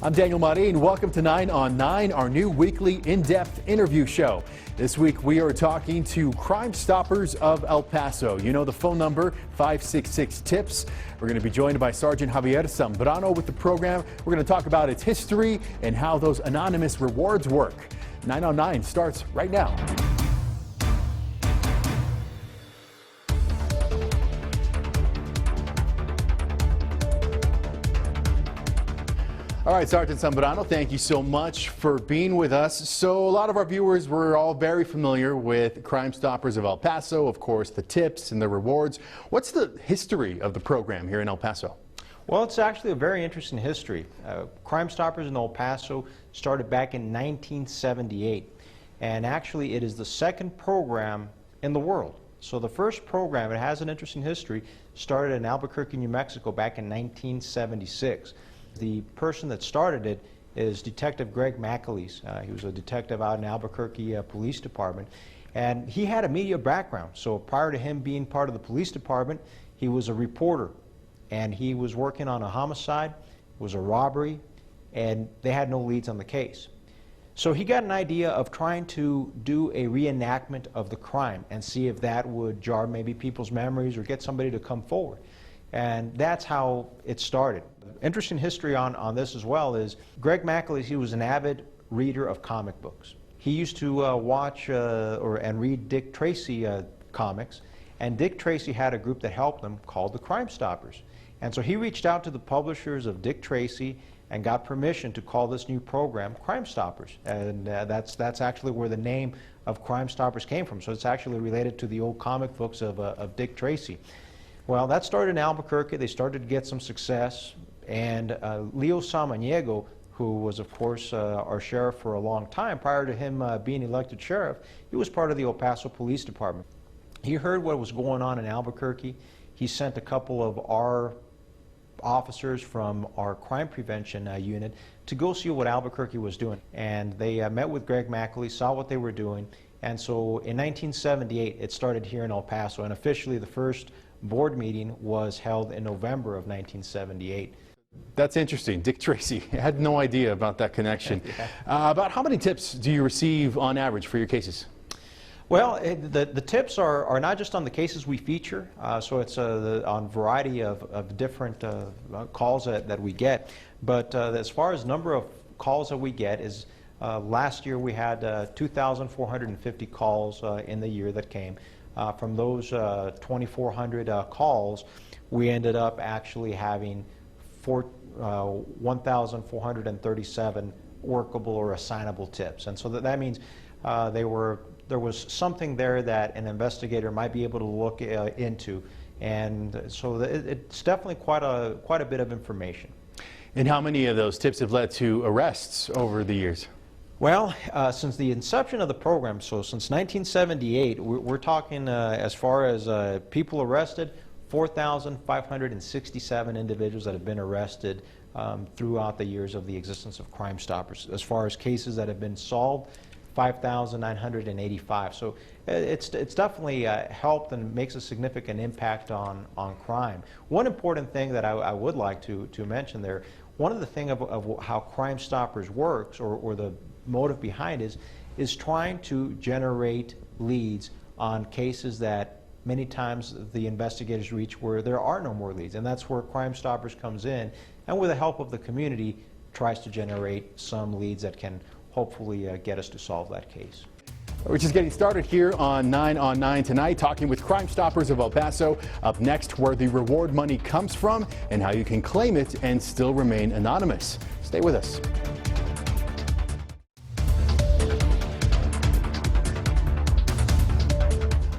I'm Daniel Marin. Welcome to 9 on 9, our new weekly in-depth interview show. This week we are talking to Crime Stoppers of El Paso. You know the phone number, 566-TIPS. We're going to be joined by Sergeant Javier Zambrano with the program. We're going to talk about its history and how those anonymous rewards work. 9 on 9 starts right now. All right, Sergeant Zambrano, thank you so much for being with us. So a lot of our viewers were all very familiar with Crime Stoppers of El Paso, of course, the tips and the rewards. What's the history of the program here in El Paso? Well, it's actually a very interesting history. Crime Stoppers in El Paso started back in 1978, and actually it is the second program in the world. So the first program, it has an interesting history, started in Albuquerque, New Mexico back in 1976. The person that started it is Detective Greg McAleese. He was a detective out in Albuquerque Police Department, and he had a media background. So prior to him being part of the police department, he was a reporter, and he was working on a homicide, it was a robbery, and they had no leads on the case. So he got an idea of trying to do a reenactment of the crime and see if that would jar maybe people's memories or get somebody to come forward. And that's how it started. Interesting history on this as well is Greg McAleese, he was an avid reader of comic books. He used to watch and read Dick Tracy comics, and Dick Tracy had a group that helped him called the Crime Stoppers. And so he reached out to the publishers of Dick Tracy and got permission to call this new program Crime Stoppers. And that's actually where the name of Crime Stoppers came from. So it's actually related to the old comic books of Dick Tracy. Well, that started in Albuquerque. They started to get some success, and Leo Samaniego, who was, of course, our sheriff for a long time, prior to him being elected sheriff, he was part of the El Paso Police Department. He heard what was going on in Albuquerque. He sent a couple of our officers from our crime prevention unit to go see what Albuquerque was doing. And they met with Greg McAleese, saw what they were doing, and so in 1978, it started here in El Paso, and officially the first board meeting was held in November of 1978. That's interesting. Dick Tracy. I had no idea about that connection. Yeah. About how many tips do you receive on average for your cases? Well, the tips are not just on the cases we feature, so it's on a variety of different calls that we get. But as far as number of calls that we get is last year we had 2,450 calls in the year that came. From those 2,400 calls, we ended up actually having 1,437 workable or assignable tips. And so that means there was something there that an investigator might be able to look into. And so it's definitely quite a bit of information. And how many of those tips have led to arrests over the years? Well, since the inception of the program, so since 1978, we're talking as far as people arrested, 4,567 individuals that have been arrested throughout the years of the existence of Crime Stoppers. As far as cases that have been solved, 5,985. So it's definitely helped and makes a significant impact on crime. One important thing that I would like to mention there, one of the things of how Crime Stoppers works, or the motive behind is trying to generate leads on cases that many times the investigators reach where there are no more leads, and that's where Crime Stoppers comes in, and with the help of the community tries to generate some leads that can hopefully get us to solve that case. We're just getting started here on 9 on 9 tonight, talking with Crime Stoppers of El Paso. Up next, where the reward money comes from and how you can claim it and still remain anonymous. Stay with us.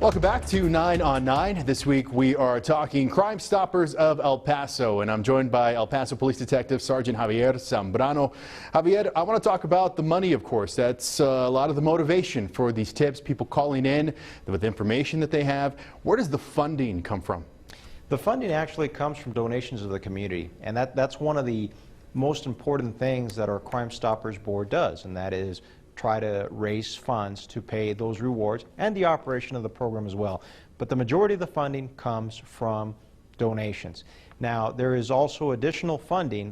Welcome back to 9 on 9. This week we are talking Crime Stoppers of El Paso, and I'm joined by El Paso Police Detective Sergeant Javier Zambrano. Javier, I want to talk about the money, of course. That's a lot of the motivation for these tips, people calling in with information that they have. Where does the funding come from? The funding actually comes from donations of the community, and that's one of the most important things that our Crime Stoppers Board does, and that is try to raise funds to pay those rewards and the operation of the program as well. But the majority of the funding comes from donations. Now, there is also additional funding,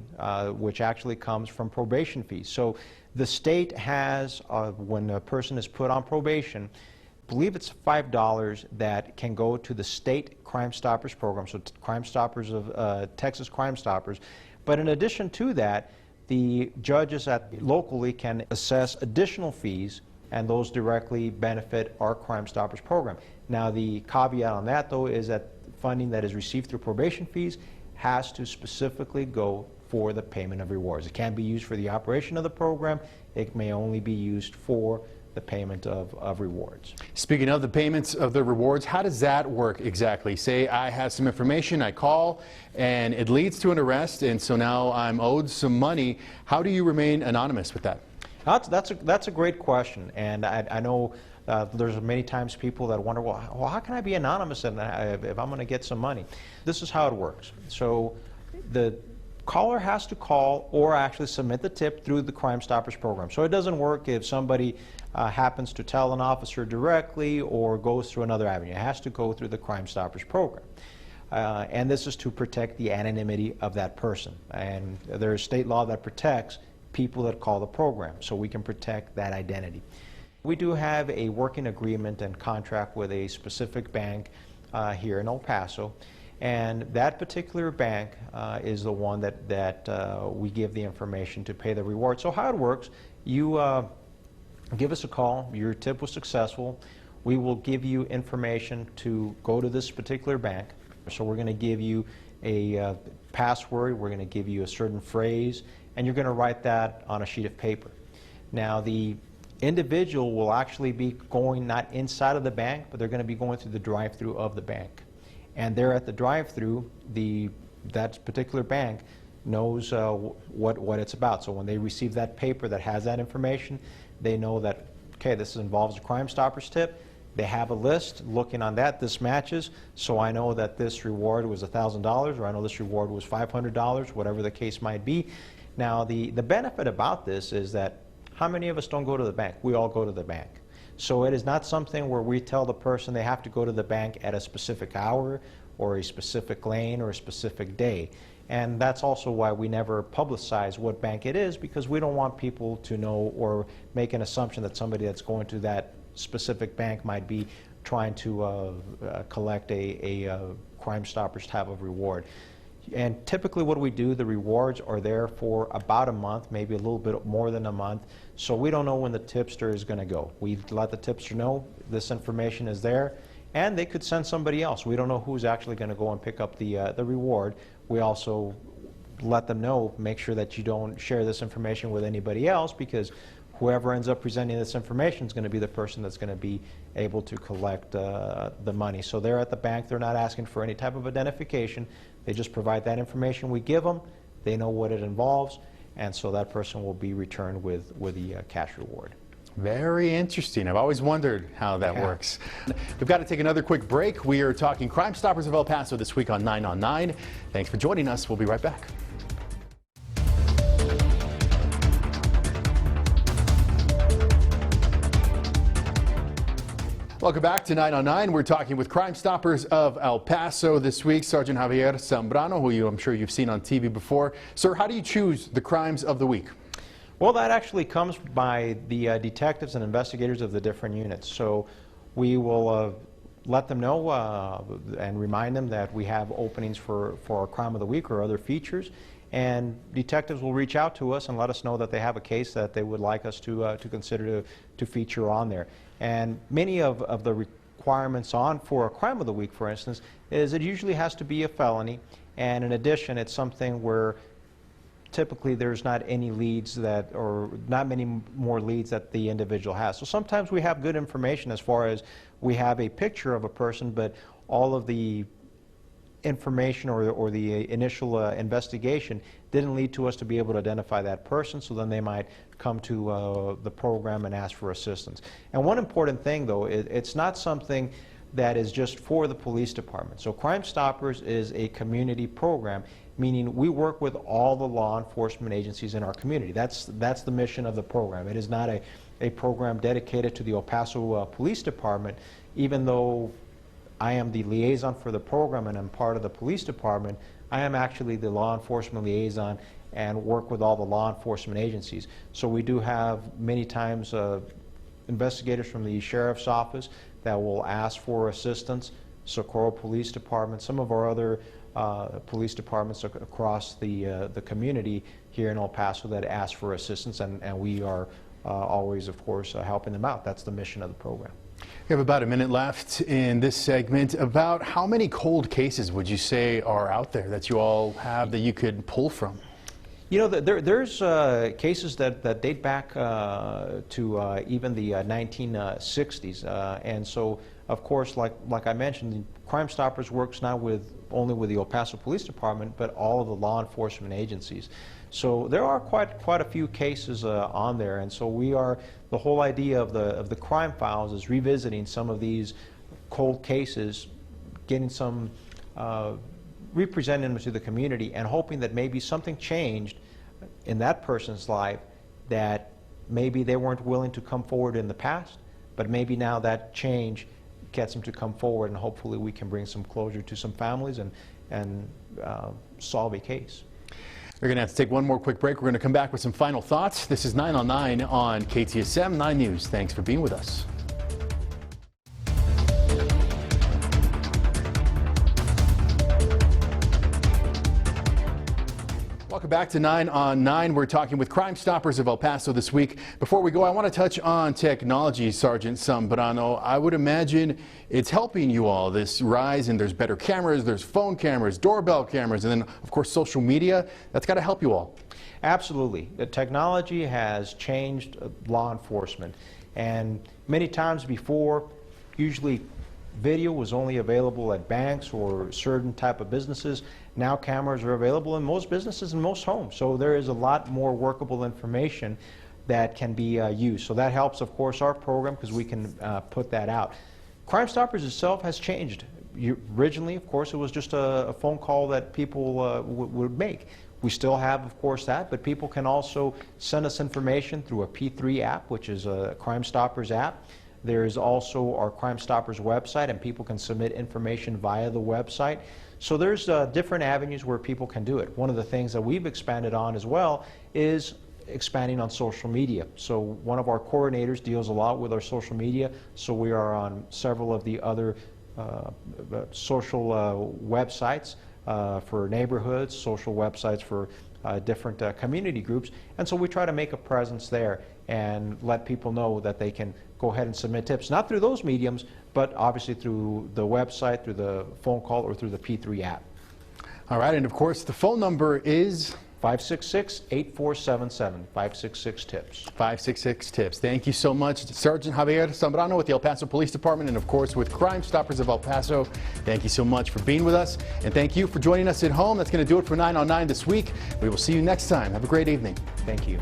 which actually comes from probation fees. So the state has, when a person is put on probation, I believe it's $5 that can go to the state Crime Stoppers program, so Crime Stoppers of Texas Crime Stoppers. But in addition to that, the judges locally can assess additional fees, and those directly benefit our Crime Stoppers program. Now, the caveat on that, though, is that funding that is received through probation fees has to specifically go for the payment of rewards. It can't be used for the operation of the program. It may only be used for the payment of rewards. Speaking of the payments of the rewards, how does that work exactly? Say I have some information, I call, and it leads to an arrest, and so now I'm owed some money. How do you remain anonymous with that? That's a great question, and I know there's many times people that wonder, well, how can I be anonymous if I'm going to get some money? This is how it works. So the caller has to call or actually submit the tip through the Crime Stoppers program. So it doesn't work if somebody happens to tell an officer directly or goes through another avenue. It has to go through the Crime Stoppers program. And this is to protect the anonymity of that person. And there is state law that protects people that call the program, so we can protect that identity. We do have a working agreement and contract with a specific bank here in El Paso, and that particular bank is the one that we give the information to pay the reward. So how it works, you give us a call, your tip was successful, we will give you information to go to this particular bank. So we're going to give you a password, we're going to give you a certain phrase, and you're going to write that on a sheet of paper. Now, the individual will actually be going not inside of the bank, but they're going to be going through the drive-through of the bank. And there at the drive-through, that particular bank knows what it's about. So when they receive that paper that has that information, they know that, okay, this involves a Crime Stoppers tip. They have a list looking on that, this matches, so I know that this reward was $1,000, or I know this reward was $500, whatever the case might be. Now, the benefit about this is that how many of us don't go to the bank? We all go to the bank. So it is not something where we tell the person they have to go to the bank at a specific hour or a specific lane or a specific day. And that's also why we never publicize what bank it is, because we don't want people to know or make an assumption that somebody that's going to that specific bank might be trying to collect a Crime Stoppers type of reward. And typically what we do, the rewards are there for about a month, maybe a little bit more than a month, so we don't know when the tipster is going to go. We let the tipster know this information is there, and they could send somebody else. We don't know who's actually going to go and pick up the reward. We also let them know, make sure that you don't share this information with anybody else, because whoever ends up presenting this information is going to be the person that's going to be able to collect the money. So they're at the bank, they're not asking for any type of identification. They just provide that information we give them, they know what it involves, and so that person will be returned with the cash reward. Very interesting. I've always wondered how that works. We've got to take another quick break. We are talking Crime Stoppers of El Paso this week on 9 on 9. Thanks for joining us. We'll be right back. Welcome back to 9 on 9. We're talking with Crime Stoppers of El Paso this week. Sergeant Javier Zambrano, who I'm sure you've seen on TV before. Sir, how do you choose the crimes of the week? Well, that actually comes by the detectives and investigators of the different units. So we will let them know and remind them that we have openings for our crime of the week or other features. And detectives will reach out to us and let us know that they have a case that they would like us to consider to feature on there. And many of the requirements for a crime of the week, for instance, is it usually has to be a felony. And in addition, it's something where typically there's not any leads or not many more leads that the individual has. So sometimes we have good information as far as we have a picture of a person, but all of the information or the initial investigation didn't lead to us to be able to identify that person, so then they might come to the program and ask for assistance. And one important thing, though, it's not something that is just for the police department. So Crime Stoppers is a community program, meaning we work with all the law enforcement agencies in our community. That's the mission of the program. It is not a program dedicated to the El Paso Police Department, even though I am the liaison for the program and I'm part of the police department. I am actually the law enforcement liaison and work with all the law enforcement agencies. So we do have many times investigators from the sheriff's office that will ask for assistance, Socorro Police Department, some of our other police departments across the community here in El Paso that ask for assistance, and we are always, of course, helping them out. That's the mission of the program. We have about a minute left in this segment. About how many cold cases would you say are out there that you all have that you could pull from? You know, there's cases that date back to even the 1960s, and so, of course, like I mentioned, Crime Stoppers works not only with the El Paso Police Department, but all of the law enforcement agencies. So there are quite a few cases on there, and so the whole idea of the crime files is revisiting some of these cold cases, getting some representing them to the community, and hoping that maybe something changed in that person's life, that maybe they weren't willing to come forward in the past, but maybe now that change gets them to come forward, and hopefully we can bring some closure to some families and solve a case. We're going to have to take one more quick break. We're going to come back with some final thoughts. This is 9 on 9 on KTSM 9 News. Thanks for being with us. Welcome back to 9 on 9. We're talking with Crime Stoppers of El Paso this week. Before we go, I want to touch on technology, Sergeant Zambrano. I would imagine it's helping you all, this rise, and there's better cameras, there's phone cameras, doorbell cameras, and then, of course, social media. That's got to help you all. Absolutely. The technology has changed law enforcement, and many times before, usually video was only available at banks or certain type of businesses. Now cameras are available in most businesses and most homes. So there is a lot more workable information that can be used. So that helps, of course, our program, because we can put that out. Crime Stoppers itself has changed. Originally, of course, it was just a phone call that people would make. We still have, of course, that, but people can also send us information through a P3 app, which is a Crime Stoppers app. There is also our Crime Stoppers website, and people can submit information via the website. So there's different avenues where people can do it. One of the things that we've expanded on as well is expanding on social media. So one of our coordinators deals a lot with our social media, so we are on several of the other social websites for neighborhoods, social websites for different community groups, and so we try to make a presence there and let people know that they can go ahead and submit tips, not through those mediums, but obviously through the website, through the phone call, or through the P3 app. All right, and of course the phone number is 566-8477, 566-TIPS. 566-TIPS. Thank you so much, Sergeant Javier Zambrano with the El Paso Police Department, and of course with Crime Stoppers of El Paso. Thank you so much for being with us, and thank you for joining us at home. That's going to do it for 9 on 9 this week. We will see you next time. Have a great evening. Thank you.